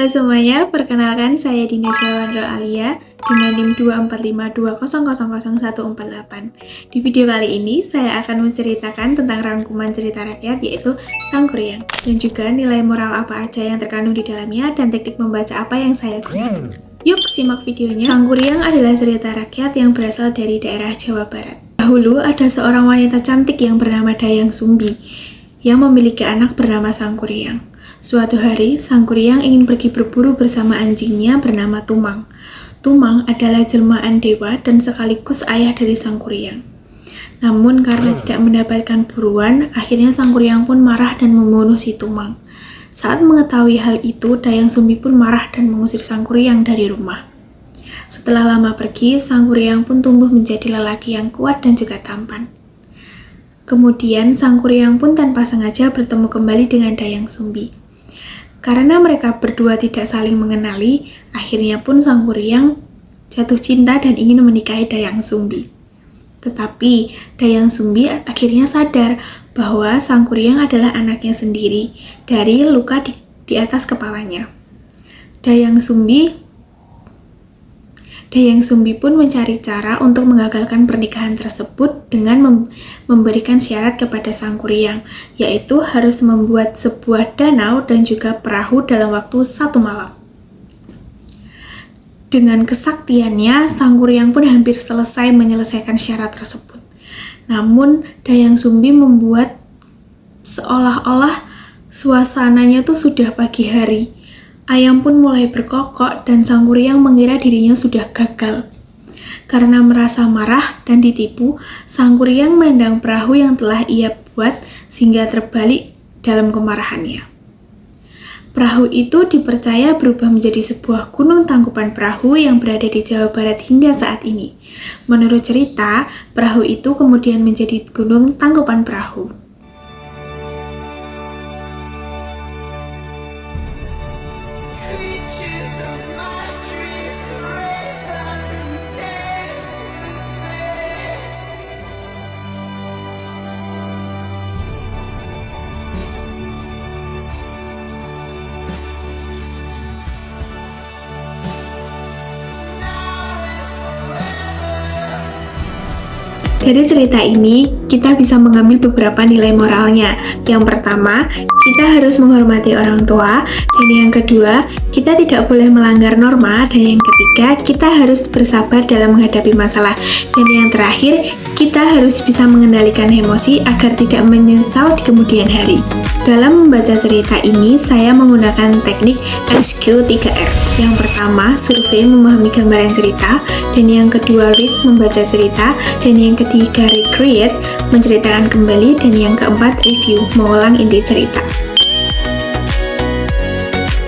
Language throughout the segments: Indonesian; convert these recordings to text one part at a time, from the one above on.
Halo semuanya, perkenalkan saya Dinda Syawandro Alia dengan NIM 24520000148. Di video kali ini saya akan menceritakan tentang rangkuman cerita rakyat yaitu Sang Kuryang dan juga nilai moral apa aja yang terkandung di dalamnya dan teknik membaca apa yang saya gunakan. Yuk simak videonya. Sang Kuryang adalah cerita rakyat yang berasal dari daerah Jawa Barat. Dahulu ada seorang wanita cantik yang bernama Dayang Sumbi yang memiliki anak bernama Sang Kuryang. Suatu hari, Sang Kuryang ingin pergi berburu bersama anjingnya bernama Tumang. Tumang adalah jelmaan dewa dan sekaligus ayah dari Sang Kuryang. Namun karena tidak mendapatkan buruan, akhirnya Sang Kuryang pun marah dan membunuh si Tumang. Saat mengetahui hal itu, Dayang Sumbi pun marah dan mengusir Sang Kuryang dari rumah. Setelah lama pergi, Sang Kuryang pun tumbuh menjadi lelaki yang kuat dan juga tampan. Kemudian, Sang Kuryang pun tanpa sengaja bertemu kembali dengan Dayang Sumbi. Karena mereka berdua tidak saling mengenali, akhirnya pun Sang Kuryang jatuh cinta dan ingin menikahi Dayang Sumbi. Tetapi Dayang Sumbi akhirnya sadar bahwa Sang Kuryang adalah anaknya sendiri dari luka di atas kepalanya. Dayang Sumbi pun mencari cara untuk mengagalkan pernikahan tersebut dengan memberikan syarat kepada Sang Kuryang, yaitu harus membuat sebuah danau dan juga perahu dalam waktu 1 malam. Dengan kesaktiannya, Sang Kuryang pun hampir selesai menyelesaikan syarat tersebut. Namun, Dayang Sumbi membuat seolah-olah suasananya tuh sudah pagi hari. Ayam pun mulai berkokok dan Sang Kuryang mengira dirinya sudah gagal. Karena merasa marah dan ditipu, Sang Kuryang menendang perahu yang telah ia buat sehingga terbalik dalam kemarahannya. Perahu itu dipercaya berubah menjadi sebuah gunung tangkupan perahu yang berada di Jawa Barat hingga saat ini. Menurut cerita, perahu itu kemudian menjadi gunung tangkupan perahu. Dari cerita ini, kita bisa mengambil beberapa nilai moralnya. Yang pertama, kita harus menghormati orang tua. Dan yang kedua, kita tidak boleh melanggar norma. Dan yang ketiga, kita harus bersabar dalam menghadapi masalah. Dan yang terakhir, kita harus bisa mengendalikan emosi agar tidak menyesal di kemudian hari. Dalam membaca cerita ini, saya menggunakan teknik SQ3R. Yang pertama, survei memahami gambaran cerita. Dan yang kedua, read membaca cerita. Dan yang ketiga, recreate menceritakan kembali. Dan yang keempat, review mengulang inti cerita.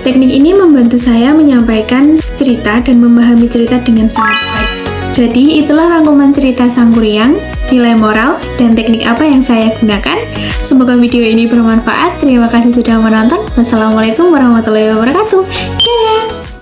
Teknik ini membantu saya menyampaikan cerita dan memahami cerita dengan sangat baik. Jadi itulah rangkuman cerita Sang Kuryang, nilai moral, dan teknik apa yang saya gunakan. Semoga video ini bermanfaat. Terima kasih sudah menonton. Wassalamualaikum warahmatullahi wabarakatuh. Dadah!